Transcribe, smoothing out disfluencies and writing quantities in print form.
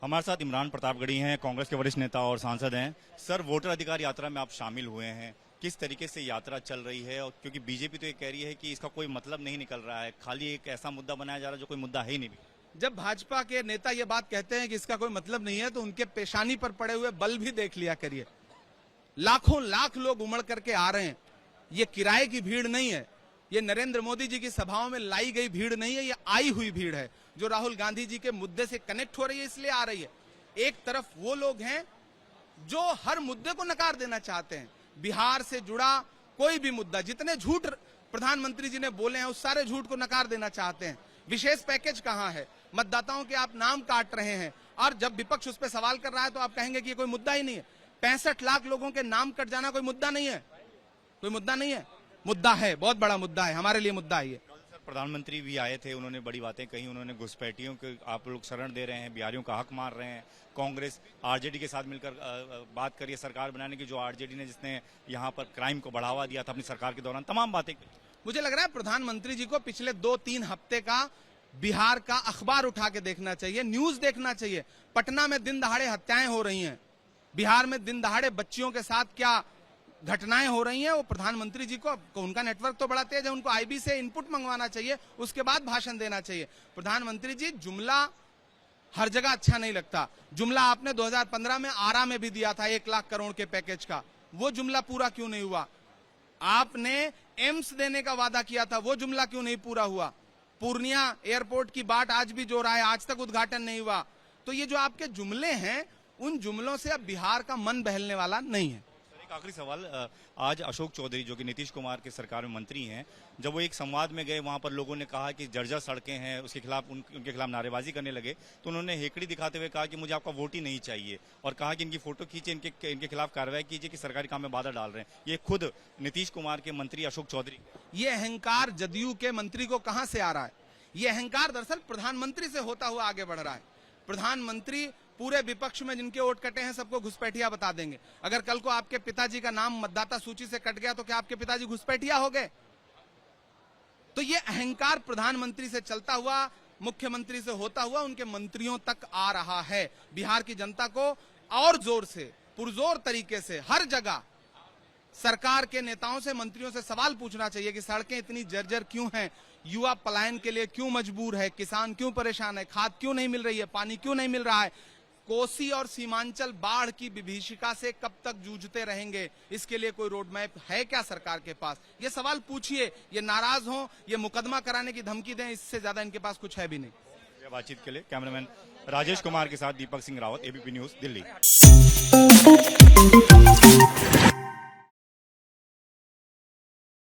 हमारे साथ इमरान प्रतापगढ़ी हैं, कांग्रेस के वरिष्ठ नेता और सांसद हैं। सर, वोटर अधिकार यात्रा में आप शामिल हुए हैं, किस तरीके से यात्रा चल रही है? और क्योंकि बीजेपी तो ये कह रही है कि इसका कोई मतलब नहीं निकल रहा है, खाली एक ऐसा मुद्दा बनाया जा रहा है जो कोई मुद्दा है ही नहीं। जब भाजपा के नेता ये बात कहते हैं कि इसका कोई मतलब नहीं है, तो उनके पेशानी पर पड़े हुए बल भी देख लिया करिए। लाखों लाख लोग उमड़ करके आ रहे हैं। ये किराए की भीड़ नहीं है, ये नरेंद्र मोदी जी की सभाओं में लाई गई भीड़ नहीं है, ये आई हुई भीड़ है जो राहुल गांधी जी के मुद्दे से कनेक्ट हो रही है, इसलिए आ रही है। एक तरफ वो लोग हैं जो हर मुद्दे को नकार देना चाहते हैं। बिहार से जुड़ा कोई भी मुद्दा, जितने झूठ प्रधानमंत्री जी ने बोले हैं, उस सारे झूठ को नकार देना चाहते हैं। विशेष पैकेज कहां है? मतदाताओं के आप नाम काट रहे हैं, और जब विपक्ष उस पर सवाल कर रहा है तो आप कहेंगे कि ये कोई मुद्दा ही नहीं है। 65 लाख लोगों के नाम कट जाना कोई मुद्दा नहीं है, कोई मुद्दा नहीं है। मुद्दा है, बहुत बड़ा मुद्दा है, हमारे लिए मुद्दा है ये। प्रधानमंत्री भी आए थे, उन्होंने बड़ी बातें कही, उन्होंने घुसपैठियों के आप लोग शरण दे रहे हैं, बिहारियों का हक मार रहे हैं। कांग्रेस आरजेडी के साथ मिलकर बात करिए सरकार बनाने की, जो आरजेडी ने जिसने यहाँ पर क्राइम को बढ़ावा दिया था अपनी सरकार के दौरान, तमाम बातें। मुझे लग रहा है प्रधानमंत्री जी को पिछले 2-3 हफ्ते का बिहार का अखबार उठा के देखना चाहिए, न्यूज देखना चाहिए। पटना में दिन दहाड़े हत्याएं हो रही हैं, बिहार में दिन दहाड़े बच्चियों के साथ क्या घटनाएं हो रही हैं, वो प्रधानमंत्री जी को उनका नेटवर्क तो बड़ा तेज है, उनको आईबी से इनपुट मंगवाना चाहिए, उसके बाद भाषण देना चाहिए। प्रधानमंत्री जी, जुमला हर जगह अच्छा नहीं लगता। जुमला आपने 2015 में आरा में भी दिया था 1 लाख करोड़ के पैकेज का, वो जुमला पूरा क्यों नहीं हुआ? आपने एम्स देने का वादा किया था, वो जुमला क्यों नहीं पूरा हुआ? पूर्णिया एयरपोर्ट की बाट आज भी जो रहा है, आज तक उद्घाटन नहीं हुआ। तो ये जो आपके जुमले हैं, उन जुमलों से अब बिहार का मन बहलने वाला नहीं है। एक आखिरी सवाल, आज अशोक चौधरी जो कि नीतीश कुमार के सरकार में मंत्री हैं, जब वो एक संवाद में गए, वहां पर लोगों ने कहा कि जर्जर सड़कें हैं, उसके खिलाफ उनके खिलाफ नारेबाजी करने लगे, तो उन्होंने हेकड़ी दिखाते हुए कहा कि मुझे आपका वोट ही नहीं चाहिए, और कहा कि इनकी फोटो खींचे, इनके खिलाफ कार्रवाई कीजिए कि सरकारी काम में बाधा डाल रहे हैं। ये खुद नीतीश कुमार के मंत्री अशोक चौधरी। ये अहंकार जदयू के मंत्री को कहां से आ रहा है? ये अहंकार दरअसल प्रधानमंत्री से होता हुआ आगे बढ़ रहा है। प्रधानमंत्री पूरे विपक्ष में जिनके वोट कटे हैं सबको घुसपैठिया बता देंगे। अगर कल को आपके पिताजी का नाम मतदाता सूची से कट गया तो क्या आपके पिताजी घुसपैठिया हो गए? तो ये अहंकार प्रधानमंत्री से चलता हुआ, मुख्यमंत्री से होता हुआ उनके मंत्रियों तक आ रहा है। बिहार की जनता को और जोर से, पुरजोर तरीके से हर जगह सरकार के नेताओं से, मंत्रियों से सवाल पूछना चाहिए कि सड़कें इतनी जर्जर क्यों हैं, युवा पलायन के लिए क्यों मजबूर है, किसान क्यों परेशान है, खाद क्यों नहीं मिल रही है, पानी क्यों नहीं मिल रहा है, कोसी और सीमांचल बाढ़ की विभीषिका से कब तक जूझते रहेंगे, इसके लिए कोई रोड मैप है क्या सरकार के पास? ये सवाल पूछिए। ये नाराज हों, ये मुकदमा कराने की धमकी दें, इससे ज्यादा इनके पास कुछ है भी नहीं। बातचीत के लिए कैमरामैन राजेश कुमार के साथ दीपक सिंह रावत, एबीपी न्यूज, दिल्ली।